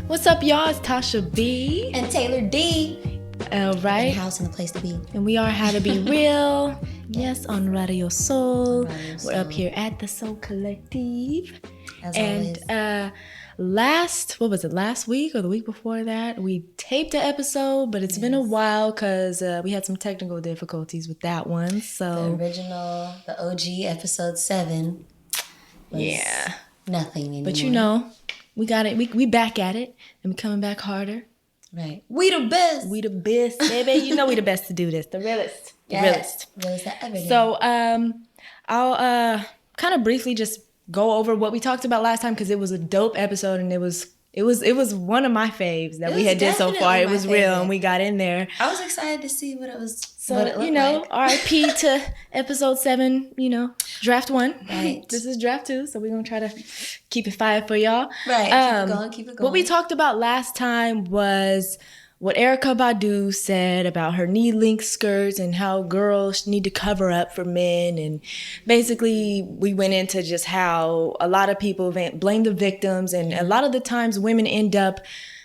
What's up, y'all? It's Tasha B. And Taylor D. All right. House and a place to be. And we are How to Be Real. Yes, on Radio Soul. We're up here at the Soul Collective. As always. Last week or the week before that, we taped an episode, but it's been a while because we had some technical difficulties with that one. So the original, the OG episode 7 was nothing anymore. But you know, we got it. We back at it and we coming back harder. Right. We the best. We the best, baby. You know we the best to do this. The realest. The realest. Realest that ever did. So I'll kind of briefly just go over what we talked about last time because it was a dope episode and it was one of my faves that we had did so far. It was real and we got in there. I was excited to see what it was. So, what it looked like. RIP to episode 7, draft 1. Right. This is draft 2, so we're going to try to keep it fire for y'all. Right. Keep it going. What we talked about last time was what Erykah Badu said about her knee-length skirts and how girls need to cover up for men. And basically, we went into just how a lot of people blame the victims. And a lot of the times, women end up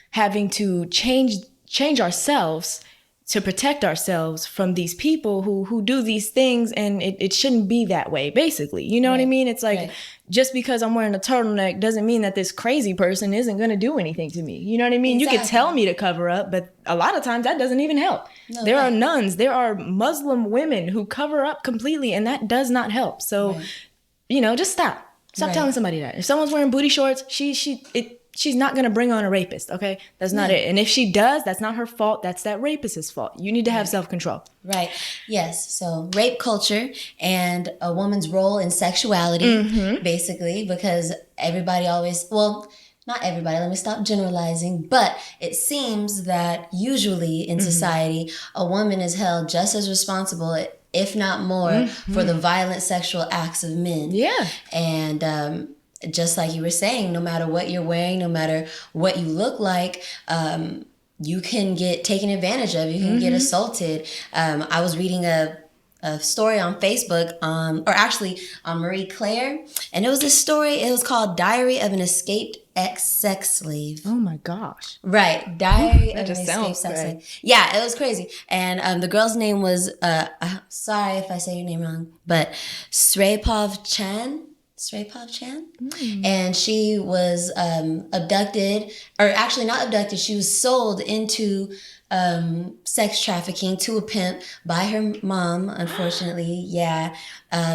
having to change ourselves to protect ourselves from these people who do these things, and it shouldn't be that way, basically. You know what I mean? It's like, just because I'm wearing a turtleneck doesn't mean that this crazy person isn't going to do anything to me. You know what I mean? Exactly. You could tell me to cover up, but a lot of times that doesn't even help. No, there are nuns, there are Muslim women who cover up completely, and that does not help. So, just stop. Stop telling somebody that. If someone's wearing booty shorts, she's not going to bring on a rapist, okay? That's not it. And if she does, that's not her fault. That's that rapist's fault. You need to have self-control. Right. Yes. So rape culture and a woman's role in sexuality, basically, because everybody always, well, not everybody, let me stop generalizing, but it seems that usually in society, a woman is held just as responsible, if not more, for the violent sexual acts of men. Yeah. And, just like you were saying, no matter what you're wearing, no matter what you look like, you can get taken advantage of. You can get assaulted. I was reading a story on Facebook, or actually on Marie Claire, and it was this story. It was called "Diary of an Escaped Ex-Sex Slave." Oh my gosh! Right, Diary of an Escaped Sex Slave. Yeah, it was crazy. And the girl's name was sorry if I say your name wrong, but Srapov Chan. And she was abducted, or actually not abducted, she was sold into sex trafficking to a pimp by her mom, unfortunately.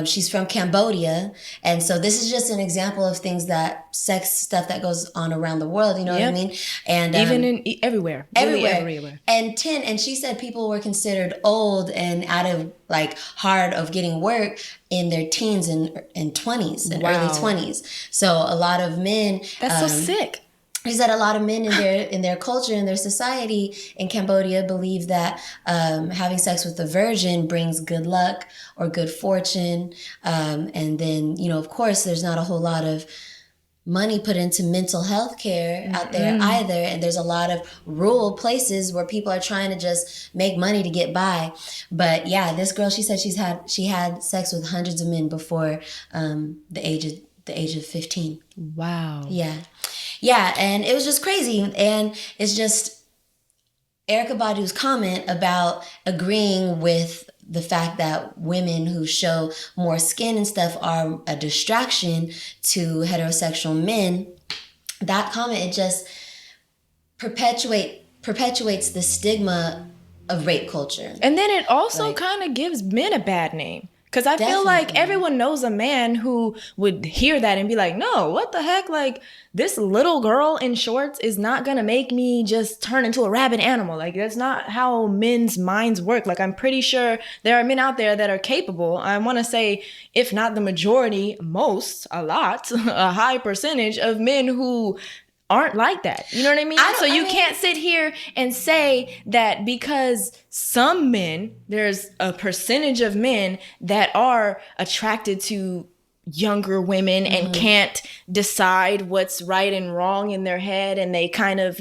She's from Cambodia. And so this is just an example of things sex stuff that goes on around the world, you know what I mean? And even everywhere. Everywhere. And she said people were considered old and out of hard of getting work in their teens and 20s and early 20s. So a lot of men. That's so sick. He said a lot of men in their culture, in their society in Cambodia believe that having sex with a virgin brings good luck or good fortune. And then, of course, there's not a whole lot of money put into mental health care out there either. And there's a lot of rural places where people are trying to just make money to get by. But yeah, this girl, she said she had sex with hundreds of men before the age of 15. Wow. Yeah, and it was just crazy. And it's just Erykah Badu's comment about agreeing with the fact that women who show more skin and stuff are a distraction to heterosexual men. That comment, it just perpetuates the stigma of rape culture. And then it also kind of gives men a bad name. Because I feel like everyone knows a man who would hear that and be like, no, what the heck? This little girl in shorts is not going to make me just turn into a rabid animal. That's not how men's minds work. I'm pretty sure there are men out there that are capable. I want to say, if not the majority, a high percentage of men who aren't like that. You know what I mean? You can't sit here and say that because some men, there's a percentage of men that are attracted to younger women and can't decide what's right and wrong in their head, and they kind of,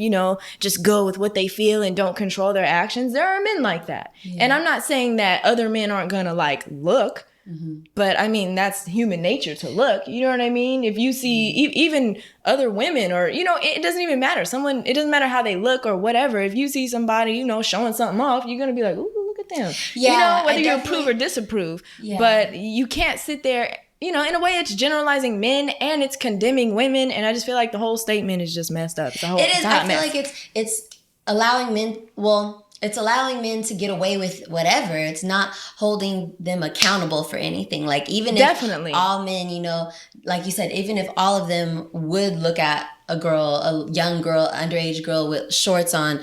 just go with what they feel and don't control their actions. There are men like that. Yeah. And I'm not saying that other men aren't gonna look But I mean, that's human nature to look. You know what I mean? If you see even other women, or it doesn't even matter. It doesn't matter how they look or whatever. If you see somebody, showing something off, you're gonna be like, ooh, look at them. Yeah, whether you approve or disapprove. Yeah. But you can't sit there. In a way, it's generalizing men and it's condemning women, and I just feel like the whole statement is just messed up. It is. I feel like it's allowing men. Well, it's allowing men to get away with whatever. It's not holding them accountable for anything. Like, even if all men, like you said, even if all of them would look at a young girl, underage girl with shorts on,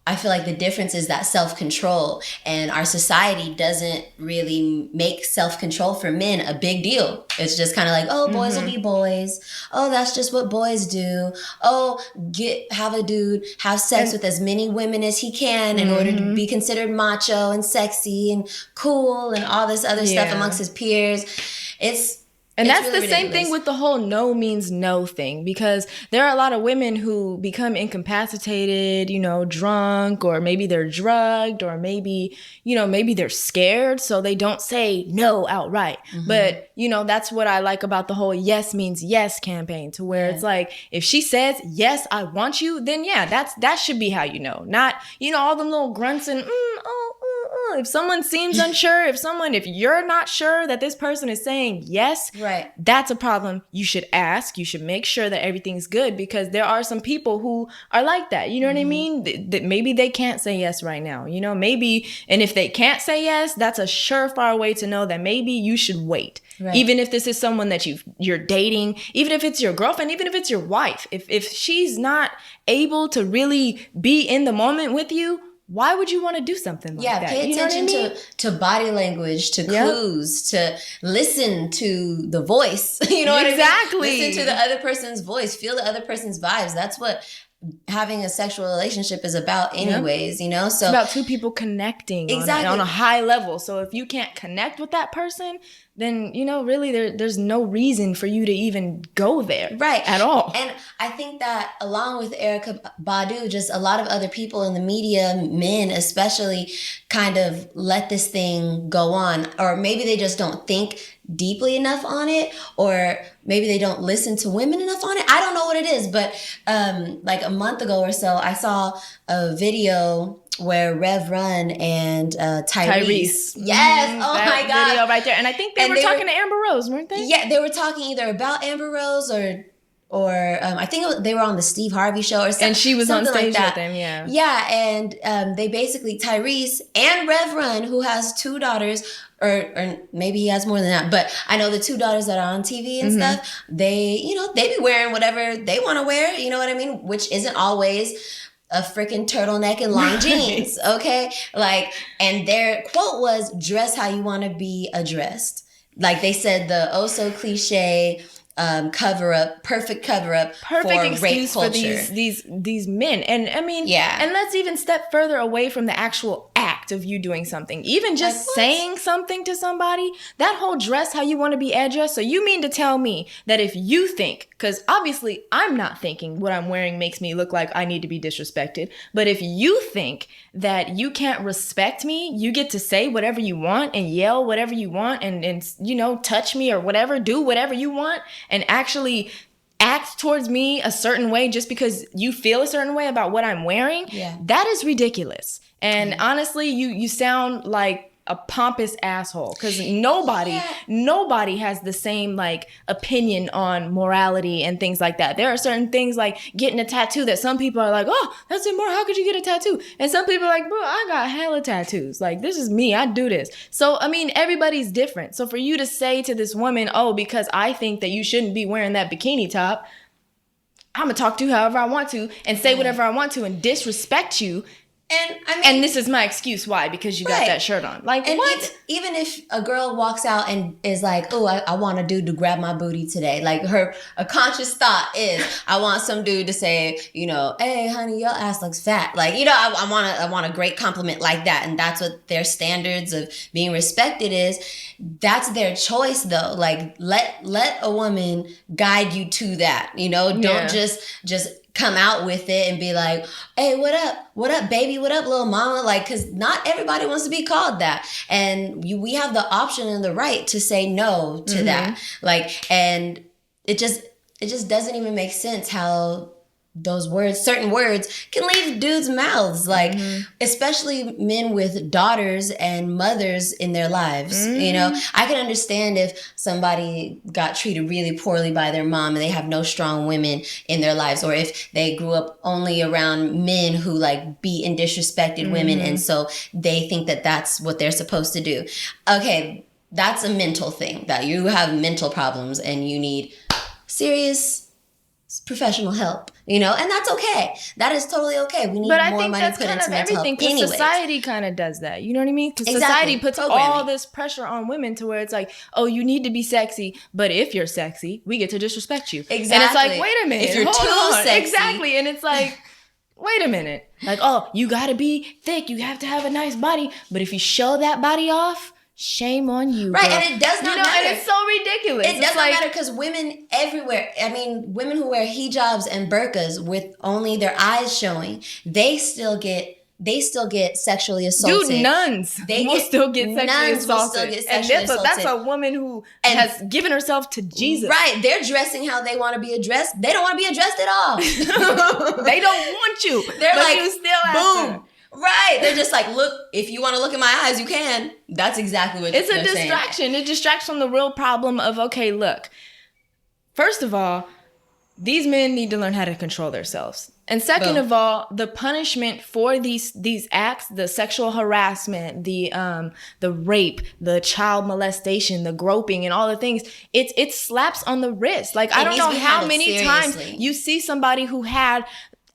I feel like the difference is that self-control, and our society doesn't really make self-control for men a big deal. It's just kind of like, oh, boys will be boys. Oh, that's just what boys do. Oh, have a dude have sex with as many women as he can in order to be considered macho and sexy and cool and all this other stuff amongst his peers. And that's really the same thing with the whole no means no thing, because there are a lot of women who become incapacitated, drunk, or maybe they're drugged, or maybe they're scared, so they don't say no outright. But, that's what I like about the whole yes means yes campaign, to where it's like, if she says, yes, I want you, then that should be how not, all them little grunts and, if someone seems unsure, if you're not sure that this person is saying yes, right, that's a problem. You should ask. You should make sure that everything's good, because there are some people who are like that. You know what I mean? That maybe they can't say yes right now. Maybe, and if they can't say yes, that's a surefire way to know that maybe you should wait. Right. Even if this is someone that you're dating, even if it's your girlfriend, even if it's your wife, if she's not able to really be in the moment with you, why would you want to do something like that? Pay attention to body language, to clues, to listen to the voice. You know what I mean? Exactly. Listen to the other person's voice. Feel the other person's vibes. That's what having a sexual relationship is about anyways, So it's about two people connecting on a high level. So if you can't connect with that person, then, really there's no reason for you to even go there. Right. At all. And I think that along with Erykah Badu, just a lot of other people in the media, men especially, kind of let this thing go on. Or maybe they just don't think deeply enough on it, or maybe they don't listen to women enough on it. I don't know what it is, but like a month ago or so, I saw a video where Rev Run and Tyrese. Yes, oh my God. Video right there. And I think they were talking to Amber Rose, weren't they? Yeah, they were talking either about Amber Rose or I think they were on the Steve Harvey show or something. And she was on stage with them, yeah. Yeah, and they basically, Tyrese and Rev Run, who has two daughters, or maybe he has more than that, but I know the two daughters that are on TV and stuff, they be wearing whatever they want to wear, you know what I mean? Which isn't always a freaking turtleneck and long jeans, okay? Like, and their quote was, dress how you want to be addressed. Like they said, the oh so cliche perfect cover up for rape culture. For these men. And I mean, and let's even step further away from the actual act of you doing something. Even just saying something to somebody, that whole dress how you want to be addressed. So you mean to tell me that if you think, because obviously I'm not thinking what I'm wearing makes me look like I need to be disrespected, but if you think that you can't respect me, you get to say whatever you want and yell whatever you want and touch me or whatever, do whatever you want, and actually act towards me a certain way just because you feel a certain way about what I'm wearing, that is ridiculous. And honestly, you sound like a pompous asshole, because nobody has the same opinion on morality and things like that. There are certain things like getting a tattoo that some people are like, oh, that's immoral, how could you get a tattoo? And some people are like, bro, I got hella tattoos, like this is me, I do this. So I mean, everybody's different. So for you to say to this woman, oh, because I think that you shouldn't be wearing that bikini top, I'm gonna talk to you however I want to and say whatever I want to and disrespect you. And I mean, and this is my excuse why, because you got that shirt on. Like, and what? Even if a girl walks out and is like, oh, I want a dude to grab my booty today. Like a conscious thought is, I want some dude to say, hey, honey, your ass looks fat. Like, I want a great compliment like that. And that's what their standards of being respected is. That's their choice though. Like let a woman guide you to that, don't just come out with it and be like, hey, what up, baby, what up, little mama, like, because not everybody wants to be called that, and we have the option and the right to say no to that, like, and it just doesn't even make sense how those words, certain words, can leave dudes' mouths, like, especially men with daughters and mothers in their lives. You know, I can understand if somebody got treated really poorly by their mom and they have no strong women in their lives, or if they grew up only around men who like beat and disrespected women, and so they think that that's what they're supposed to do. Okay, that's a mental thing, that you have mental problems and you need serious professional help, you know, and that's okay. That is totally okay. We need more money put into mental health. Because society kind of does that. You know what I mean? Because society puts all this pressure on women to where it's like, oh, you need to be sexy, but if you're sexy, we get to disrespect you. Exactly. And it's like, wait a minute. If you're too sexy. Exactly. And it's like, wait a minute. Like, oh, you got to be thick. You have to have a nice body. But if you show that body off, shame on you, right? Girl. And it does not matter. And it's so ridiculous. It does not matter, because women everywhere, I mean, women who wear hijabs and burqas with only their eyes showing, they still get sexually assaulted. Dude, nuns will still get sexually assaulted. That's a woman who has given herself to Jesus. Right. They're dressing how they want to be addressed. They don't want to be addressed at all. They don't want you. They're but like, you still boom. Right. They're just like, look, if you want to look in my eyes, you can. That's exactly what it's they're a distraction. Saying. It distracts from the real problem of, okay, look, first of all, these men need to learn how to control themselves. And second of all, the punishment for these acts, the sexual harassment, the rape, the child molestation, the groping, and all the things, it slaps on the wrist. Like, I don't know how many times you see somebody who had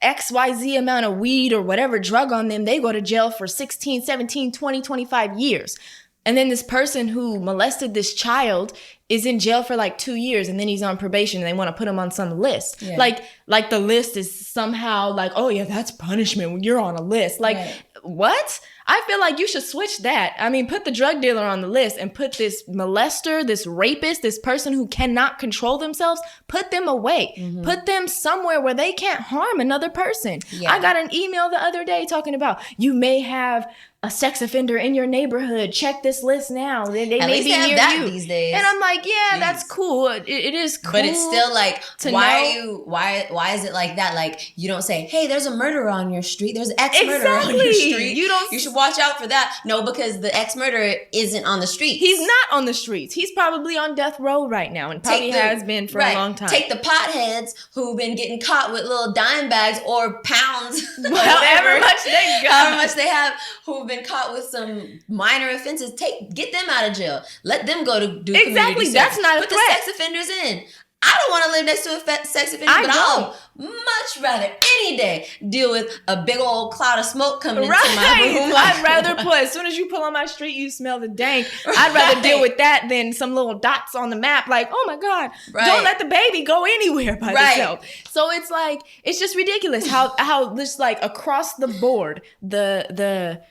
XYZ amount of weed or whatever drug on them, they go to jail for 16, 17, 20, 25 years. And then this person who molested this child is in jail for like 2 years, and then he's on probation and they want to put him on some list. Yeah. Like the list is somehow like, oh yeah, that's punishment when you're on a list. Like, what? I feel like you should switch that. I mean, put the drug dealer on the list and put this molester, this rapist, this person who cannot control themselves, put them away. Put them somewhere where they can't harm another person. Yeah. I got an email the other day talking about, you may have a sex offender in your neighborhood. Check this list now. They may be near you these days. And I'm like, yeah, that's cool. It is cool. But it's still like, why is it like that? Like, you don't say, hey, there's a murderer on your street. There's an ex-murderer on your street. You should watch out for that. No, because the ex-murderer isn't on the streets. He's not on the streets. He's probably on death row right now, and probably has been for a long time. Take the potheads who've been getting caught with little dime bags or pounds, however much they got, however much they have, who've been caught with some minor offenses. Get them out of jail. Let them go to do exactly. That's not a Put threat. The sex offenders in. I don't want to live next to a sex offender, but I'll much rather any day deal with a big old cloud of smoke coming into my room. I'd rather as soon as you pull on my street, you smell the dank. I'd rather deal with that than some little dots on the map. Like, oh my God, don't let the baby go anywhere by itself. So it's like, it's just ridiculous how this, like, across the board, the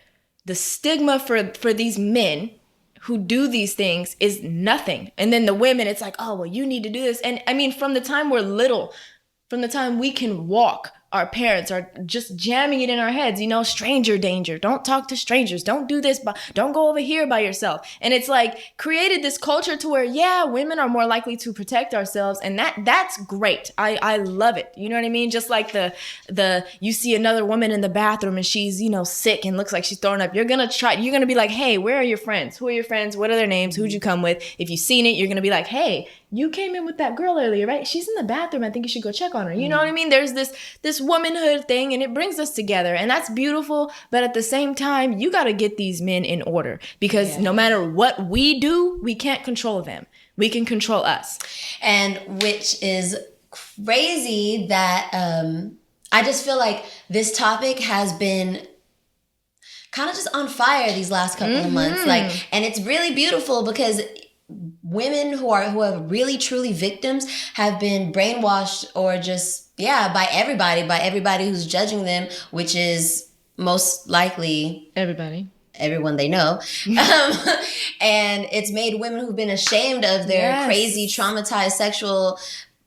stigma for these men who do these things is nothing. And then the women, it's like, oh, well, you need to do this. And I mean, from the time we're little, from the time we can walk, our parents are just jamming it in our heads, you know, stranger danger. Don't talk to strangers. Don't do this. Don't go over here by yourself. And it's like created this culture to where, yeah, women are more likely to protect ourselves. And that's great. I love it. You know what I mean? Just like you see another woman in the bathroom and she's, you know, sick and looks like she's throwing up. You're going to be like, hey, where are your friends? Who are your friends? What are their names? Who'd you come with? If you've seen it, you're going to be like, hey, you came in with that girl earlier, right? She's in the bathroom. I think you should go check on her. You know what I mean? There's this womanhood thing, and it brings us together, and that's beautiful. But at the same time, you got to get these men in order, because no matter what we do, we can't control them. We can control us. And which is crazy that I just feel like this topic has been kind of just on fire these last couple of months. Like, and it's really beautiful because women who are really truly victims have been brainwashed, or just by everybody who's judging them, which is most likely everyone they know. And it's made women who've been ashamed of their crazy traumatized sexual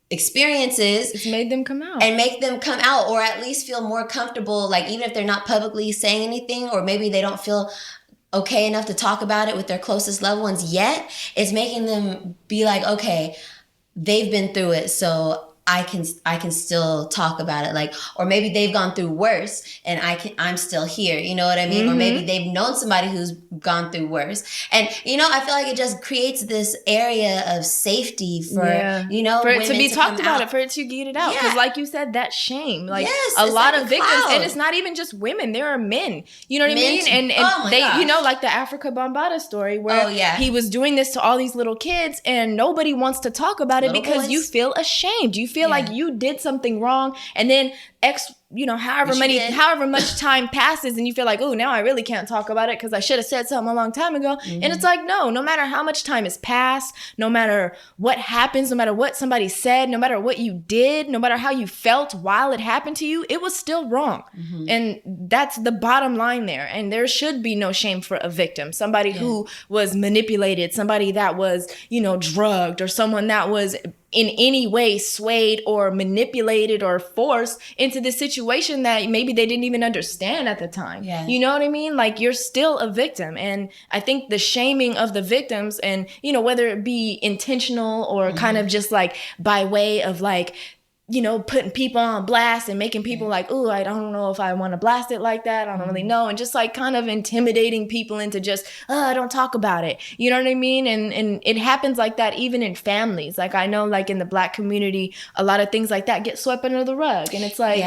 experiences. It's made them come out. And make them come out, or at least feel more comfortable, like even if they're not publicly saying anything, or maybe they don't feel okay enough to talk about it with their closest loved ones yet, it's making them be like, okay, they've been through it, so I can still talk about it. Like, or maybe they've gone through worse and I'm still here. You know what I mean? Or maybe they've known somebody who's gone through worse. And, you know, I feel like it just creates this area of safety for, you know, for it to be talked about, out. For it to get it out. Because like you said, that shame, like yes, a lot like of victims, and it's not even just women, there are men, you know what I mean? And they, gosh. You know, like the Africa Bambaataa story where he was doing this to all these little kids and nobody wants to talk about it because you feel ashamed. You feel like you did something wrong, and then however much time passes and you feel like, oh, now I really can't talk about it because I should have said something a long time ago. And it's like, no matter how much time has passed, no matter what happens, no matter what somebody said, no matter what you did, no matter how you felt while it happened to you, it was still wrong. And that's the bottom line there. And there should be no shame for a victim, somebody who was manipulated, somebody that was, drugged, or someone that was in any way swayed or manipulated or forced into this situation that maybe they didn't even understand at the time. You know what I mean? Like, you're still a victim. And I think the shaming of the victims, and, whether it be intentional or kind of just like by way of like, putting people on blast and making people like, oh, I don't know if I want to blast it like that. I don't really know. And just like kind of intimidating people into just, don't talk about it. You know what I mean? And it happens like that even in families. Like, I know like in the Black community, a lot of things like that get swept under the rug. And it's like,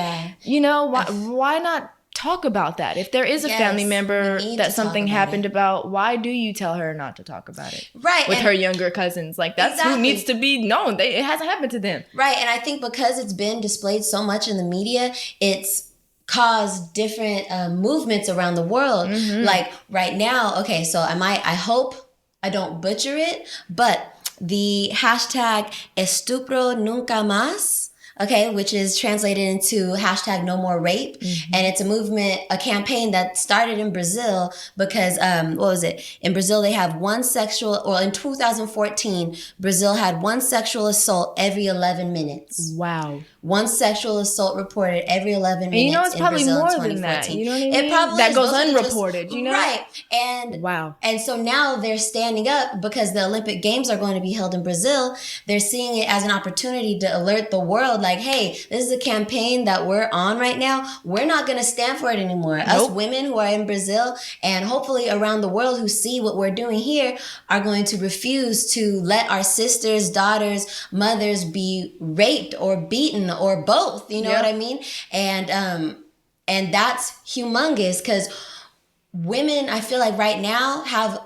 why not talk about that? If there is a family member that something happened about, why do you tell her not to talk about it? Right. With her younger cousins. Like, that's who needs to be known. It hasn't happened to them. Right. And I think because it's been displayed so much in the media, it's caused different movements around the world. Like right now, okay, so I hope I don't butcher it, but the hashtag estupro nunca más, okay, which is translated into hashtag no more rape. And it's a movement, a campaign that started in Brazil because, in Brazil, they have in 2014, Brazil had one sexual assault every 11 minutes. Wow. One sexual assault reported every 11 minutes. And it's probably Brazil more than that. You know what I mean? It probably that goes unreported, Right. And wow. And so now they're standing up because the Olympic Games are going to be held in Brazil. They're seeing it as an opportunity to alert the world, like, hey, this is a campaign that we're on right now. We're not going to stand for it anymore. Us women who are in Brazil and hopefully around the world who see what we're doing here are going to refuse to let our sisters, daughters, mothers be raped or beaten or both. You know what I mean? And that's humongous because women, I feel like right now have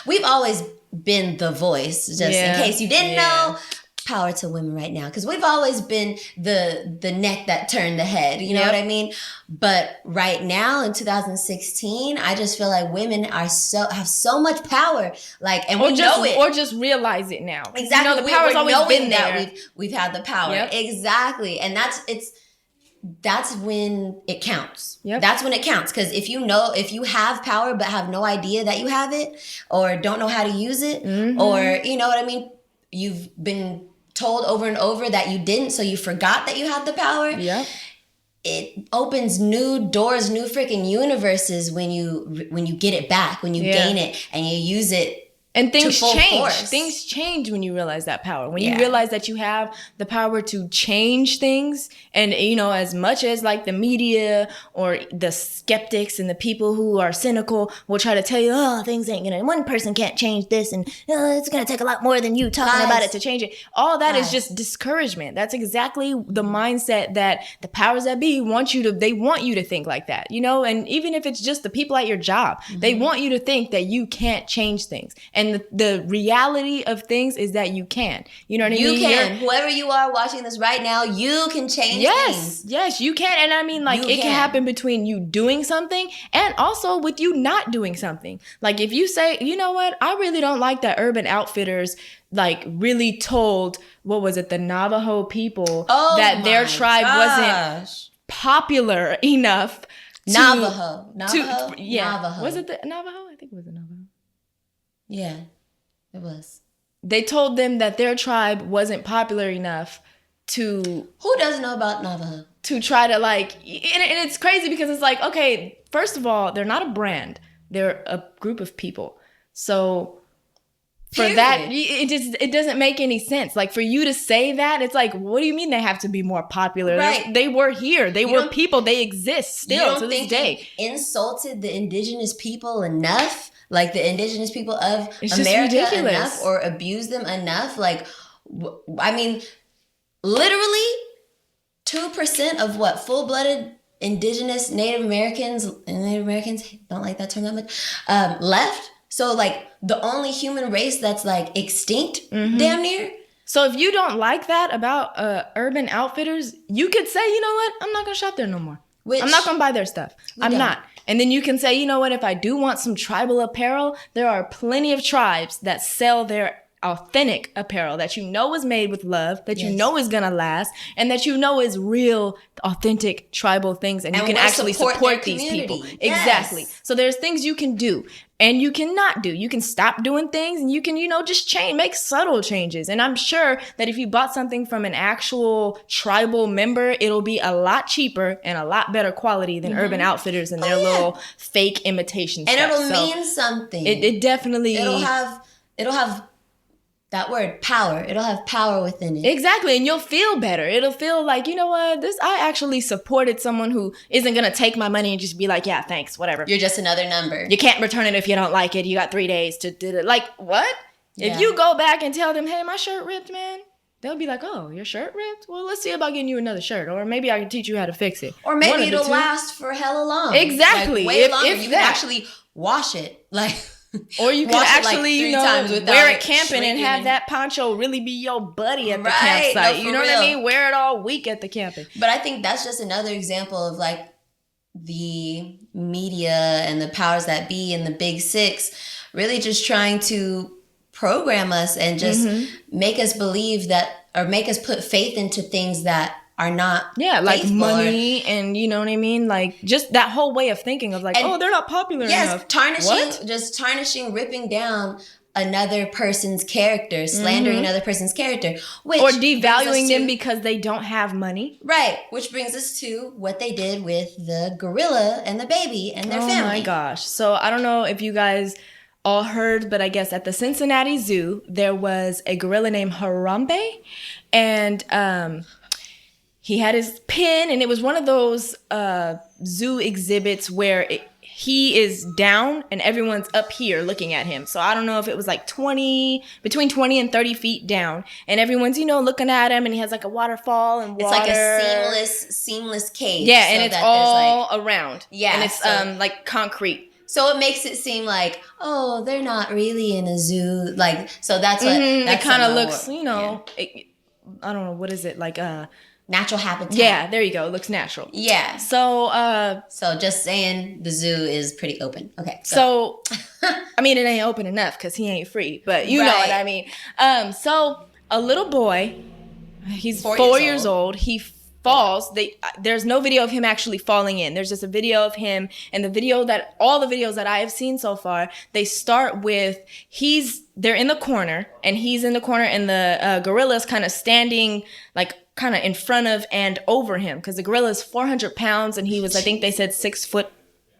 we've always been the voice, just in case you didn't know. Power to women right now, because we've always been the neck that turned the head, you know what I mean? But right now in 2016, I just feel like women have so much power, like, and we know it, or just realize it now. Exactly, the power's always been there. That we've had the power, exactly, and that's when it counts. That's when it counts, because if you have power but have no idea that you have it, or don't know how to use it, or you know what I mean, you've been told over and over that you didn't, so you forgot that you had the power. It opens new doors, new freaking universes when you get it back, when you gain it and you use it. And things change. Things change when you realize that power. When you realize that you have the power to change things. And, as much as like the media or the skeptics and the people who are cynical will try to tell you, things ain't gonna, one person can't change this, and it's gonna take a lot more than you talking about it to change it. All that is just discouragement. That's exactly the mindset that the powers that be want you to think like that, and even if it's just the people at your job, they want you to think that you can't change things. And the reality of things is that you can. You know what I mean? You can. Whoever you are watching this right now, you can change things. Yes, you can. And I mean, like, it can happen between you doing something and also with you not doing something. Like, if you say, you know what, I really don't like that Urban Outfitters like really told, what was it, the Navajo people that their tribe wasn't popular enough to... Navajo. Was it the Navajo? I think it was the Navajo. Yeah, it was. They told them that their tribe wasn't popular enough to Who doesn't know about Navajo? to try to like, and it's crazy because it's like, okay, first of all, they're not a brand, they're a group of people. So for that, it doesn't make any sense. Like for you to say that, it's like, what do you mean they have to be more popular? Right. They were here. They were people. They exist still to this day. You insulted the indigenous people enough? Like the indigenous people of It's America enough, or abused them enough? Like, I mean, literally 2% of what full-blooded indigenous Native Americans don't like that term that much, left. So like the only human race that's like extinct, damn near. So if you don't like that about Urban Outfitters, you could say, you know what, I'm not gonna shop there no more. I'm not gonna buy their stuff. I'm not. And then you can say, you know what, if I do want some tribal apparel, there are plenty of tribes that sell their authentic apparel that you know is made with love, that you know is gonna last, and that you know is real, authentic tribal things, and you can actually support these people. Yes. Exactly. So there's things you can do and you cannot do. You can stop doing things, and you can, you know, just make subtle changes. And I'm sure that if you bought something from an actual tribal member, it'll be a lot cheaper and a lot better quality than Urban Outfitters and their little fake imitation stuff. And it'll mean something. It definitely... It'll have that word, power. It'll have power within it. Exactly. And you'll feel better. It'll feel like, you know what, I actually supported someone who isn't going to take my money and just be like, yeah, thanks, whatever. You're just another number. You can't return it if you don't like it. You got 3 days to do it. Like, what? Yeah. If you go back and tell them, hey, my shirt ripped, man, they'll be like, oh, your shirt ripped? Well, let's see about getting you another shirt. Or maybe I can teach you how to fix it. Or maybe it'll last for hella long. Exactly. Like, way longer. You can actually wash it. Like... Or you can actually, like, you know, wear it camping and have that poncho really be your buddy at the campsite. You know what I mean? Wear it all week at the camping. But I think that's just another example of like the media and the powers that be and the big six really just trying to program us and just make us believe that, or make us put faith into things that are not like money, and you know what I mean, like just that whole way of thinking of like, oh, they're not popular enough. Tarnishing, ripping down another person's character, slandering another person's character, or devaluing them because they don't have money. Right, which brings us to what they did with the gorilla and the baby and their family. Oh my gosh. So I don't know if you guys all heard, but I guess at the Cincinnati Zoo there was a gorilla named Harambee, and he had his pen, and it was one of those zoo exhibits where he is down and everyone's up here looking at him. So I don't know if it was like between 20 and 30 feet down, and everyone's, you know, looking at him, and he has like a waterfall and water. It's like a seamless cave. Yeah, so and it's all around. Yeah. And it's like concrete. So it makes it seem like, oh, they're not really in a zoo. Like, so that's what it kind of looks, you know, I don't know, what is it, like natural habitat. Yeah, there you go. It looks natural. Yeah. So just saying the zoo is pretty open. Okay. So I mean, it ain't open enough because he ain't free, but you know what I mean. So a little boy, he's 4 years old. He falls. There's no video of him actually falling in. There's just a video of him, and all the videos that I have seen so far, they start with they're in the corner, and he's in the corner, and the gorilla's kind of standing like kind of in front of and over him, because the gorilla is 400 pounds and he was, I think they said 6 foot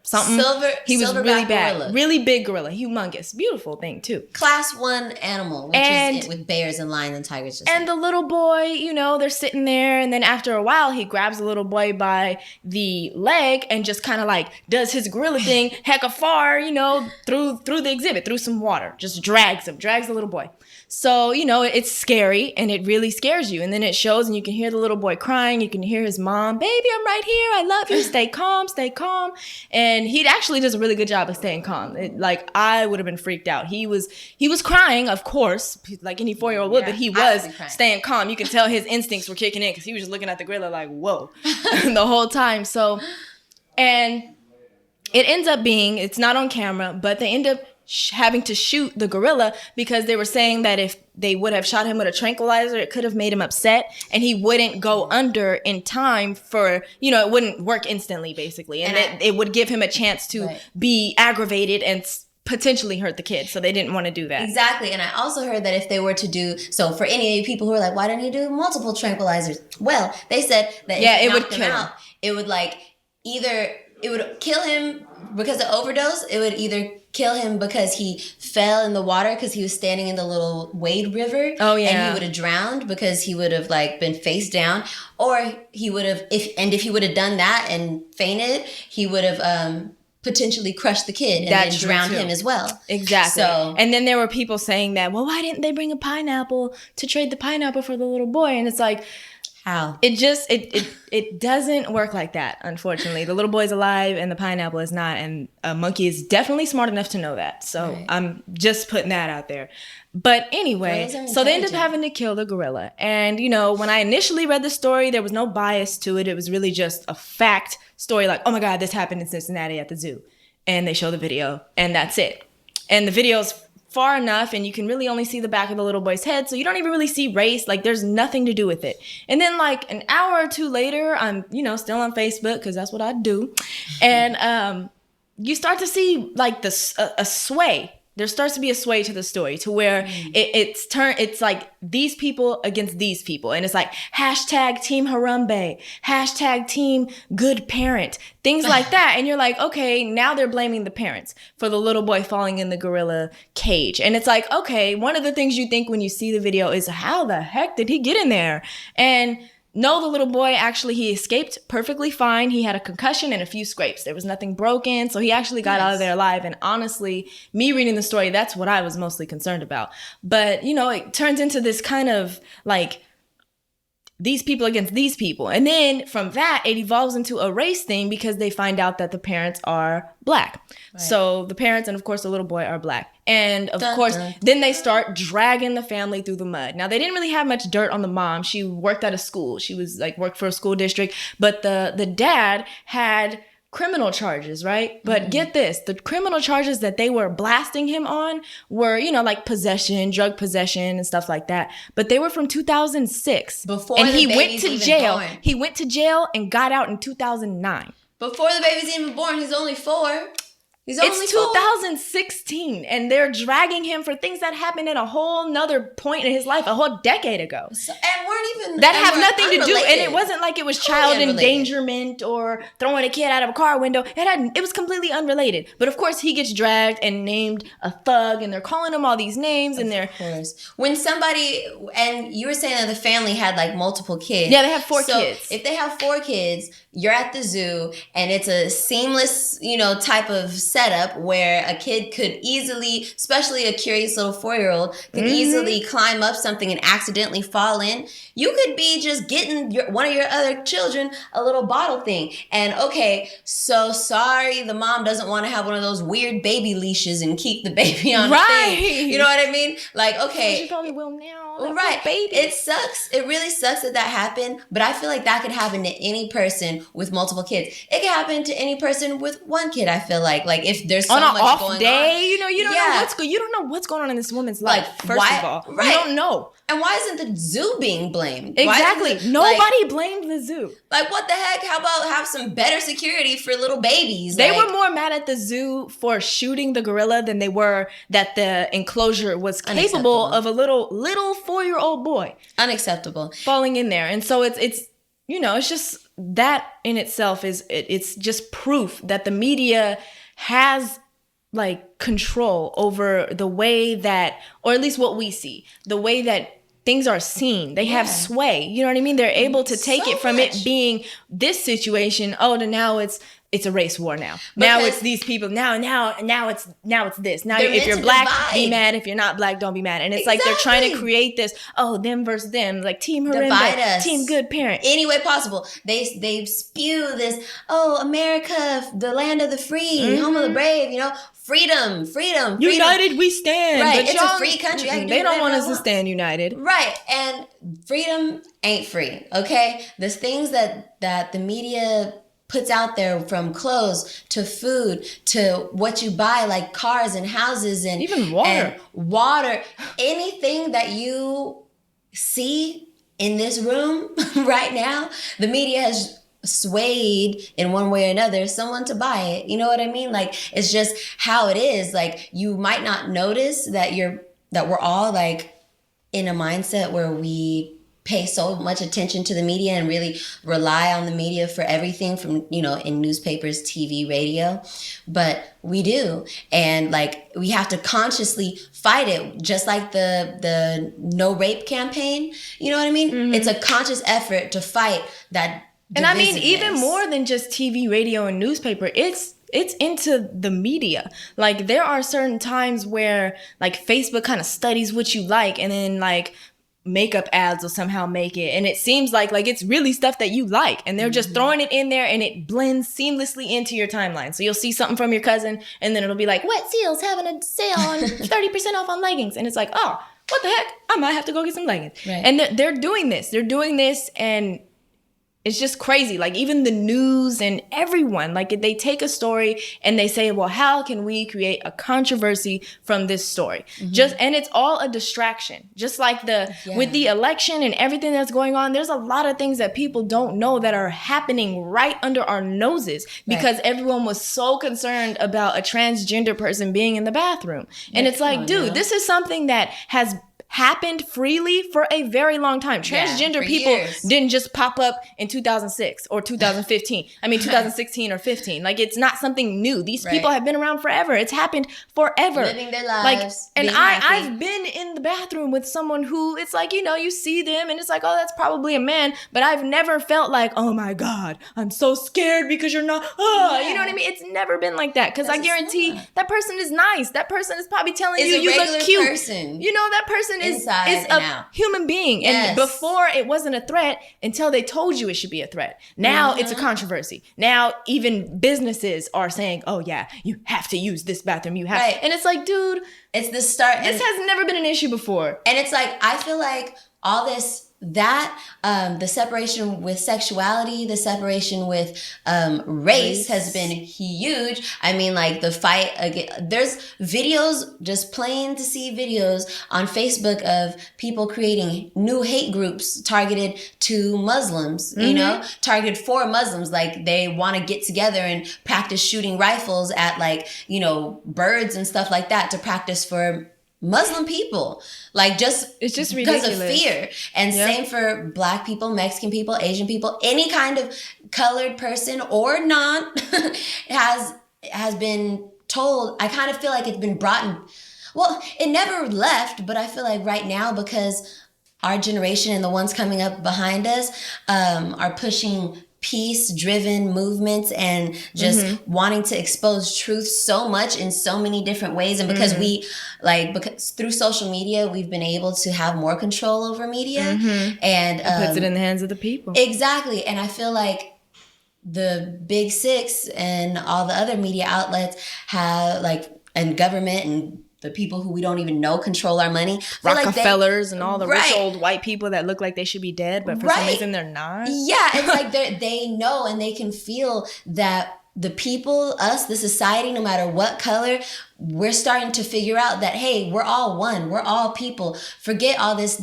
something. He was really bad. Gorilla. Really big gorilla. Humongous. Beautiful thing too. Class 1 animal, which is with bears and lions and tigers. And the little boy, you know, they're sitting there, and then after a while he grabs the little boy by the leg and just kind of like does his gorilla thing hecka far, you know, through the exhibit, through some water. Just drags the little boy. So, you know, it's scary, and it really scares you. And then it shows, and you can hear the little boy crying. You can hear his mom, baby, I'm right here. I love you. Stay calm, stay calm. And he actually does a really good job of staying calm. Like, I would have been freaked out. He was crying, of course, like any 4-year-old would, but he was staying calm. You can tell his instincts were kicking in because he was just looking at the gorilla like, whoa, the whole time. So, and it ends up being, it's not on camera, but they end up having to shoot the gorilla because they were saying that if they would have shot him with a tranquilizer, it could have made him upset, and he wouldn't go under in time for, you know, it wouldn't work instantly, basically. And it would give him a chance to be aggravated and potentially hurt the kid, so they didn't want to do that. Exactly. And I also heard that if they were to do, so for any people who are like, why didn't he do multiple tranquilizers? Well, they said that if it would kill him. It would either it would kill him because of overdose. It would either kill him because he fell in the water because he was standing in the little Wade River. Oh yeah. And he would have drowned because he would have been face down, or he would have if he would have done that and fainted, he would have potentially crushed the kid and then drowned him as well. Exactly. So, and then there were people saying that, well, why didn't they bring a pineapple to trade the pineapple for the little boy? And it's like, how? It doesn't work like that, unfortunately. The little boy's alive and the pineapple is not, and a monkey is definitely smart enough to know that. So right. I'm just putting that out there. But anyway, so they ended up having to kill the gorilla. And, when I initially read the story, there was no bias to it. It was really just a fact story like, oh my God, this happened in Cincinnati at the zoo. And they show the video and that's it. And the video's far enough and you can really only see the back of the little boy's head. So you don't even really see race. There's nothing to do with it. And then an hour or two later, I'm, still on Facebook because that's what I do. And you start to see a sway. There starts to be a sway to the story to where it's like these people against these people. And it's like hashtag team Harambee, hashtag team good parent, things like that. And you're like, okay, now they're blaming the parents for the little boy falling in the gorilla cage. And it's like, okay, one of the things you think when you see the video is how the heck did he get in there? And no, the little boy, actually, he escaped perfectly fine. He had a concussion and a few scrapes. There was nothing broken. So he actually got out of there alive. And honestly, me reading the story, that's what I was mostly concerned about. But, it turns into this kind of these people against these people. And then from that, it evolves into a race thing because they find out that the parents are Black. Right. So the parents and, of course, the little boy are Black. And, of course, then they start dragging the family through the mud. Now, they didn't really have much dirt on the mom. She worked at a school. She was, worked for a school district. But the dad had criminal charges, right? But get this, the criminal charges that they were blasting him on were, possession, drug possession and stuff like that. But they were from 2006. Before and the he went baby's to even jail. born. He went to jail and got out in 2009. Before the baby's even born, he's only 4. It's 2016 and they're dragging him for things that happened at a whole nother point in his life, a whole decade ago. And weren't even... That have nothing to do, and it wasn't like it was child endangerment or throwing a kid out of a car window. It was completely unrelated. But of course, he gets dragged and named a thug and they're calling him all these names and they're... Of course. When somebody... And you were saying that the family had multiple kids. Yeah, they have 4 kids. If they have 4 kids, you're at the zoo and it's a seamless, type of setup where a kid could easily, especially a curious little 4-year-old, could easily climb up something and accidentally fall in. You could be just getting one of your other children a little bottle thing. And okay, so sorry, the mom doesn't want to have one of those weird baby leashes and keep the baby on the thing. You know what I mean? Okay. She probably will now. Right. Baby. It sucks. It really sucks that happened. But I feel like that could happen to any person with multiple kids. It can happen to any person with one kid, I feel like. If there's so much going on. On an off day, you don't know what's going on in this woman's life, first of all. Right. You don't know. And why isn't the zoo being blamed? Exactly. Nobody blamed the zoo. What the heck? How about have some better security for little babies? They were more mad at the zoo for shooting the gorilla than they were that the enclosure was capable of a little 4-year-old boy. Unacceptable. Falling in there. And so it's it's just that in itself it's just proof that the media has control over the way that, or at least what we see, the way that things are seen. They have sway. You know what I mean? They're able to take it from it being this situation. Oh, to now it's a race war now. Now it's these people. Now it's this. Now if you're Black, be mad. If you're not Black, don't be mad. And it's they're trying to create this, them versus them, team Harambee, team good parent. Any way possible. They spew this, America, the land of the free, home of the brave, freedom. United we stand. Right, but it's a free country. They don't want us to stand united. Right, and freedom ain't free, okay? There's things that the media puts out there, from clothes to food to what you buy, like cars and houses and even water. Anything that you see in this room right now, the media has swayed in one way or another someone to buy it. You know what I mean? Like, it's just how it is. Like, you might not notice that we're all like in a mindset where we pay so much attention to the media and really rely on the media for everything from, in newspapers, TV, radio, but we do. And like, we have to consciously fight it, just like the no rape campaign. You know what I mean? Mm-hmm. It's a conscious effort to fight that. And I mean, even more than just TV, radio, and newspaper, it's into the media. Like, there are certain times where like Facebook kind of studies what you like, and then like makeup ads will somehow make it, and it seems like it's really stuff that you like, and they're just throwing it in there, and it blends seamlessly into your timeline. So you'll see something from your cousin, and then it'll be like, Wet Seal's having a sale on 30% off on leggings, and it's like, oh, what the heck, I might have to go get some leggings. Right. And they're doing this, and it's just crazy. Like, even the news and everyone, like, they take a story and they say, well, how can we create a controversy from this story? Mm-hmm. And it's all a distraction. Just like with the election and everything that's going on, there's a lot of things that people don't know that are happening right under our noses because everyone was so concerned about a transgender person being in the bathroom. And it's like, dude, this is something that has happened freely for a very long time. Transgender people didn't just pop up in 2006 or 2015. I mean, 2016 or 15. Like, it's not something new. These people have been around forever. It's happened forever. Living their lives. Like, and I've been in the bathroom with someone who, it's like, you see them and it's like, oh, that's probably a man. But I've never felt like, oh my God, I'm so scared because you're not, you know what I mean? It's never been like that. Because I guarantee that person is nice. That person is probably telling you look cute. Person. That person is a human being. And before, it wasn't a threat until they told you it should be a threat. Now it's a controversy. Now even businesses are saying, oh yeah, you have to use this bathroom. You have. And it's like, dude, it's the start. This has never been an issue before. And it's like, I feel like all this, the separation with sexuality, the separation with race has been huge. I mean, like, the fight again, there's videos, just plain to see videos on Facebook of people creating new hate groups targeted to Muslims, targeted for Muslims. Like, they want to get together and practice shooting rifles at, like, birds and stuff like that to practice for Muslim people. Like, it's just because ridiculous. Of fear. And same for Black people, Mexican people, Asian people, any kind of colored person or not has been told. I kind of feel like it's been brought in. Well, it never left, but I feel like right now, because our generation and the ones coming up behind us are pushing peace-driven movements and just wanting to expose truth so much in so many different ways. And because because through social media, we've been able to have more control over media. And it puts it in the hands of the people. Exactly. And I feel like the Big Six and all the other media outlets have, like, and government and the people who we don't even know control our money. Rockefellers and all the rich old white people that look like they should be dead, but for some reason they're not. Yeah, it's like they know and they can feel that the people, us, the society, no matter what color, we're starting to figure out that, hey, we're all one. We're all people. Forget all this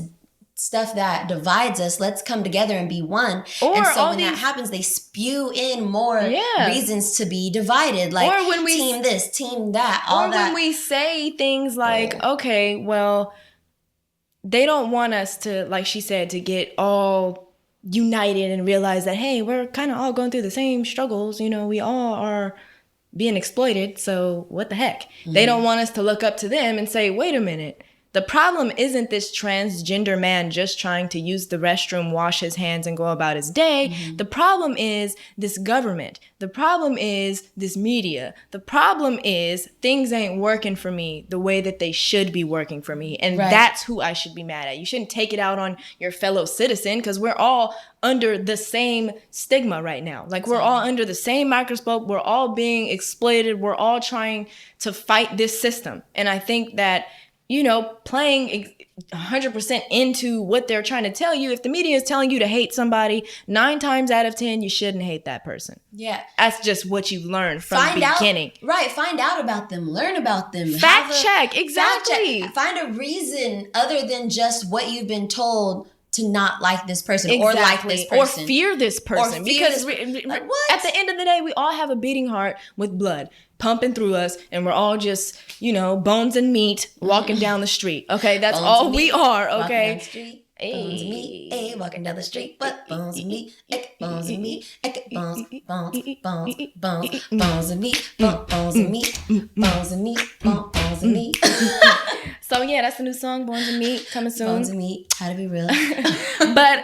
stuff that divides us. Let's come together and be one. And so when that happens, they spew in more reasons to be divided. Like, or when team this, team that, all that. Or when we say things like, okay, well, they don't want us to, like she said, to get all united and realize that, hey, we're kind of all going through the same struggles. We all are being exploited. So what the heck? They don't want us to look up to them and say, wait a minute. The problem isn't this transgender man just trying to use the restroom, wash his hands, and go about his day. The problem is this government. The problem is this media. The problem is things ain't working for me the way that they should be working for me. And that's who I should be mad at. You shouldn't take it out on your fellow citizen, because we're all under the same stigma right now. Like, we're all under the same microscope. We're all being exploited. We're all trying to fight this system. And I think that, playing 100% into what they're trying to tell you. If the media is telling you to hate somebody, 9 times out of 10, you shouldn't hate that person. Yeah. That's just what you've learned from the beginning. Find out about them. Learn about them. Fact check. Exactly. Find a reason other than just what you've been told to not like this person or like this person. Or fear this person. Because what? At the end of the day, we all have a beating heart with blood pumping through us, and we're all just, bones and meat walking down the street. Okay, that's Bones all and we meat, are. walking Okay. down the street. Bones and meat, walking down the street, but bones and meat, bones and meat, bones and meat, bones and meat, bones and meat, bones and meat. So yeah, that's the new song, Bones and Meat, coming soon. Bones and Meat, how to be real. But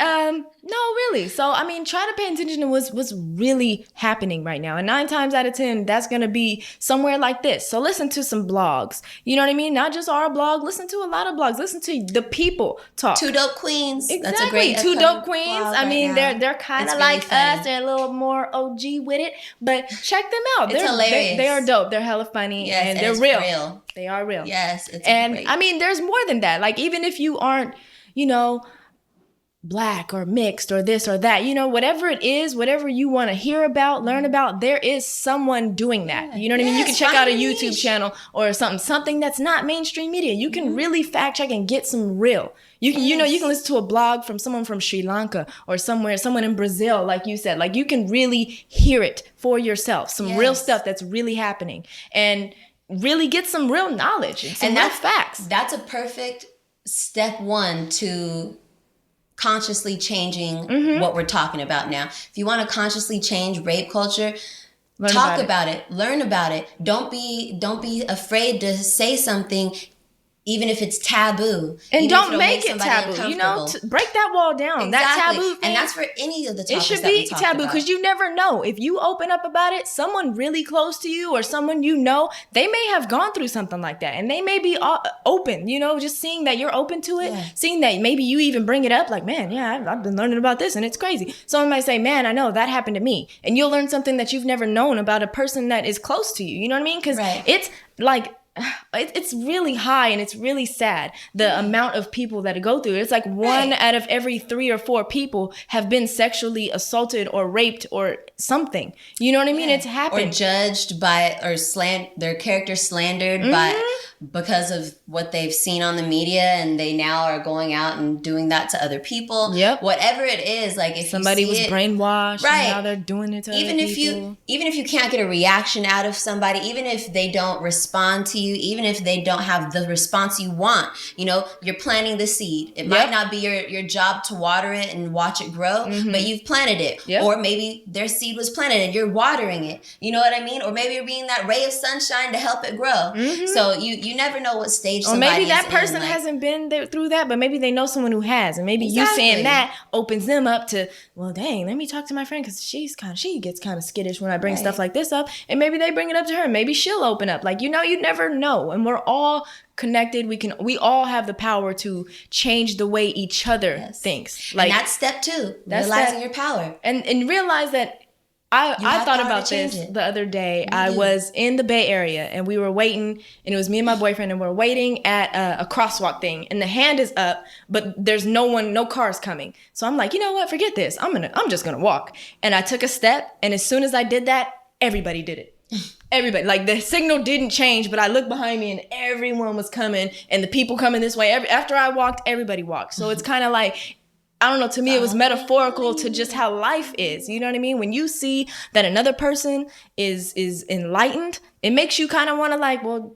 no, really. So I mean, try to pay attention to what's really happening right now. And 9 times out of 10, that's gonna be somewhere like this. So listen to some blogs. You know what I mean? Not just our blog. Listen to a lot of blogs. Listen to the people talk. Two Dope Queens. Exactly. That's a great Two Dope Queens. I mean, right they're kind of really like fun. us. They're a little more OG with it, but check them out. It's hilarious. They are dope. They're hella funny, Yes, and and they're it's real. They are real. Yes, it's and great. I mean, there's more than that. Like, even if you aren't, Black or mixed or this or that, whatever it is, whatever you want to hear about, learn about, there is someone doing that. You know what I mean? You can check out a YouTube channel or something that's not mainstream media. You can really fact check and get some real. You can, you can listen to a blog from someone from Sri Lanka or someone in Brazil, like you said. Like, you can really hear it for yourself. Some real stuff that's really happening, and really get some real knowledge and some real facts. That's a perfect step one to consciously changing what we're talking about now. If you want to consciously change rape culture, talk about it, learn about it. Don't be afraid to say something, even if it's taboo. And don't make it taboo. Break that wall down. Exactly. That taboo thing. And that's for any of the topics it should that we be talked taboo, about. because you never know. If you open up about it, someone really close to you or someone they may have gone through something like that, and they may be open, just seeing that you're open to it, seeing that maybe you even bring it up, like, man, yeah, I've been learning about this and it's crazy. Someone might say, man, I know that happened to me. And you'll learn something that you've never known about a person that is close to you. You know what I mean? Because it's like, it's really high, and it's really sad, the amount of people that go through it. It's like 1 out of every 3 or 4 people have been sexually assaulted or raped or something. You know what I mean? It's happened. Or judged by, or their character slandered because of what they've seen on the media, and they now are going out and doing that to other people. Yep. Whatever it is, like, if somebody was brainwashed, and now they're doing it to even other if people. Even if you can't get a reaction out of somebody, even if they don't respond to you, even if they don't have the response you want, you're planting the seed. It might not be your job to water it and watch it grow, but you've planted it. Yep. Or maybe their seed was planted and you're watering it. You know what I mean? Or maybe you're being that ray of sunshine to help it grow. So you never know what stage somebody is in. Or maybe that person hasn't been through that, but maybe they know someone who has. And maybe you saying that opens them up to, well, dang, let me talk to my friend, because she gets kind of skittish when I bring stuff like this up. And maybe they bring it up to her. Maybe she'll open up. Like, you never know. And we're all connected. We all have the power to change the way each other thinks. Like, and that's step 2, realizing your power. And realize that I thought about this the other day. I was in the Bay Area, and we were waiting, and it was me and my boyfriend, and we're waiting at a crosswalk thing, and the hand is up, but there's no cars coming. So I'm like, you know what? Forget this. I'm just gonna walk. And I took a step, and as soon as I did that, everybody did it. Everybody, like, the signal didn't change, but I looked behind me and everyone was coming, and the people coming this way. After I walked, everybody walked. So it's kind of like, I don't know, to me it was metaphorical to just how life is. You know what I mean? When you see that another person is enlightened, it makes you kind of want to, like, well,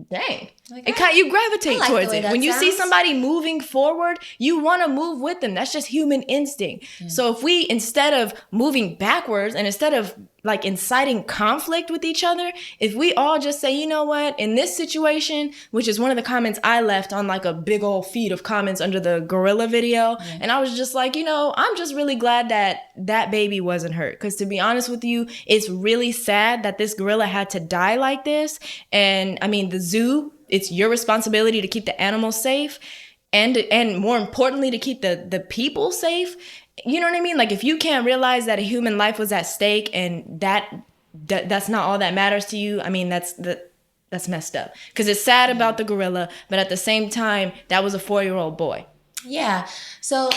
dang. You gravitate towards it. When you see somebody moving forward, you want to move with them. That's just human instinct. Yeah. So if we, instead of moving backwards and instead of like inciting conflict with each other, if we all just say, you know what, in this situation, which is one of the comments I left on like a big old feed of comments under the gorilla video. Yeah. And I was just like, I'm just really glad that baby wasn't hurt. Because to be honest with you, it's really sad that this gorilla had to die like this. And I mean, the zoo, it's your responsibility to keep the animals safe, and more importantly, to keep the people safe. You know what I mean? Like, if you can't realize that a human life was at stake, and that's not all that matters to you, I mean, that's messed up. Because it's sad about the gorilla, but at the same time, that was a 4-year-old boy. Yeah. So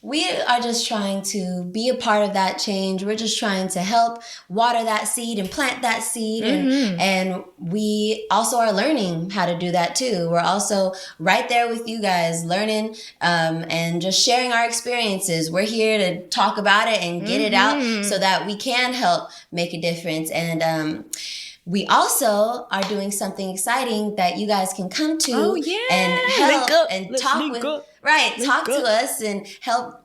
we are just trying to be a part of that change. We're just trying to help water that seed and plant that seed. And we also are learning how to do that too. We're also right there with you guys learning and just sharing our experiences. We're here to talk about it and get it out so that we can help make a difference. And we also are doing something exciting that you guys can come to and help and talk with, talk to us and help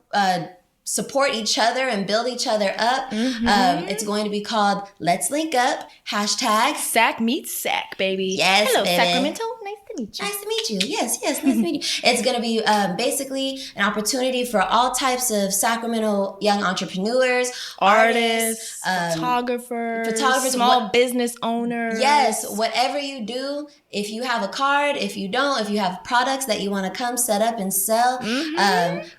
support each other and build each other up. It's going to be called Let's Link Up, hashtag Sac Meets Sac, baby. Yes, hello, baby. Sacramento. Nice to meet you. Nice to meet you. Yes, nice to meet you. It's going to be basically an opportunity for all types of Sacramento young entrepreneurs, artists, photographers, small business owners. Yes, whatever you do. If you have a card, if you don't, if you have products that you want to come set up and sell,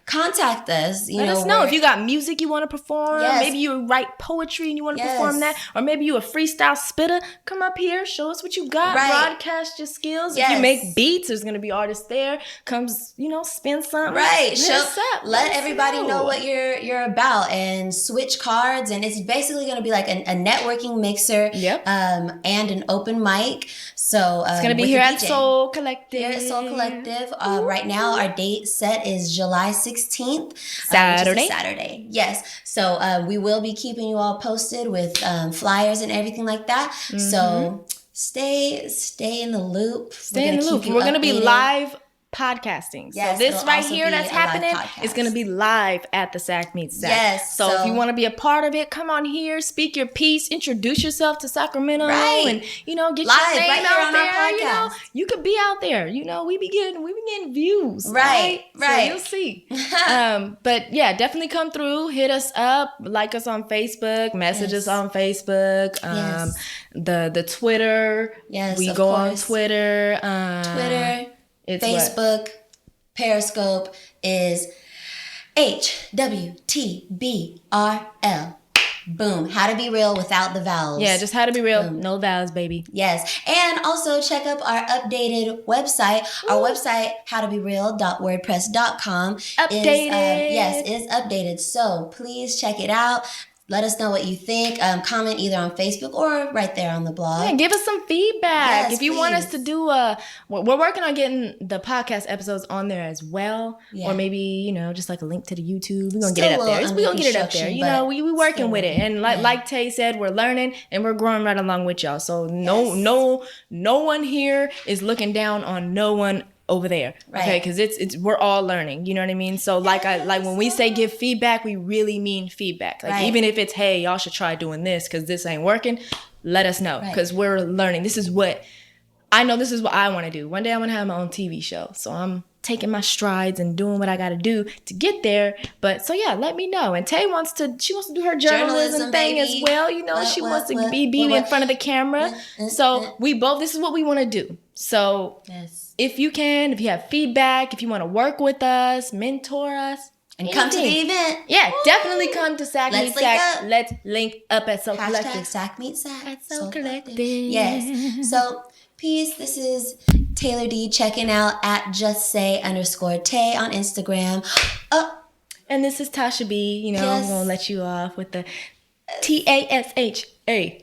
contact us. Let us know if you got music you want to perform. Yes. Maybe you write poetry and you want to perform that. Or maybe you a freestyle spitter. Come up here, show us what you got. Broadcast your skills. If you make beats, there's going to be artists there. Come, spin something. Let everybody know what you're about and switch cards. And it's basically going to be like a networking mixer and an open mic. So it's going to be here at Soul Collective. Right now, our date set is July 16th. Saturday. Yes. So we will be keeping you all posted with flyers and everything like that. So stay in the loop. We're going to be live podcasting. Yes, so this right here that's happening is going to be live at the Sac Meets Sac. Yes. So if you want to be a part of it, come on here, speak your piece, introduce yourself to Sacramento, and get live, your name out there. You could be out there. We be getting views. Right. So you'll see. But yeah, definitely come through, hit us up, like us on Facebook, message us on Facebook. The Twitter. Yes. We go on Twitter. It's Facebook, Periscope is HWTBRL. Boom. How to be real without the vowels. Yeah, just how to be real. Boom. No vowels, baby. Yes. And also check up our updated website. Our website, howtobereal.wordpress.com is updated. So please check it out. Let us know what you think. Comment either on Facebook or right there on the blog. Yeah, give us some feedback. Yes, if you want us to do we're working on getting the podcast episodes on there as well. Yeah. Or maybe, just like a link to the YouTube. We're going to get it up there. We're going to get it up there. We working with it. And like Tay said, we're learning and we're growing right along with y'all. So no one here is looking down on no one over there, okay? Because it's we're all learning. You know what I mean? So like when we say give feedback, we really mean feedback. Even if it's, hey, y'all should try doing this because this ain't working, let us know because we're learning. This is what I want to do. One day I want to have my own TV show. So I'm taking my strides and doing what I got to do to get there. But so yeah, let me know. And Tay wants to do her journalism thing as well. She wants to be in front of the camera. So this is what we want to do. So if you have feedback, if you want to work with us, mentor us, and come to the event. Yeah, definitely come to Sac Meets Sac. Let's link up at Soul Collective. Hashtag Sac Meets Sac. At Soul Collective. Yes. So, peace. This is Taylor D checking out at justsay_Tay on Instagram. And this is Tasha B. I'm going to let you off with the TASHAABEEE.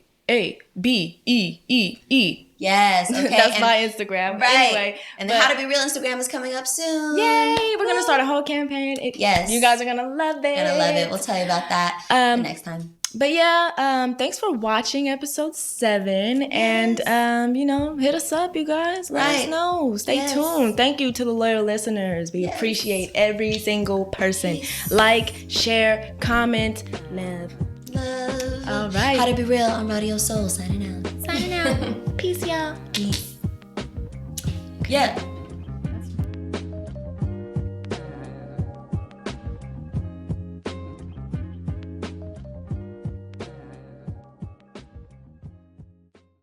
Yes, okay. That's my Instagram. Right. Anyway, and the How to Be Real Instagram is coming up soon. Yay! We're going to start a whole campaign. Yes. You guys are going to love it. Gonna love it. We'll tell you about that the next time. But yeah, thanks for watching episode 7. Yes. And, hit us up, you guys. Let us know. Stay tuned. Thank you to the loyal listeners. We appreciate every single person. Like, share, comment, love. All right. How to Be Real on Radio Soul. Signing out. Peace, y'all. Peace. Yeah.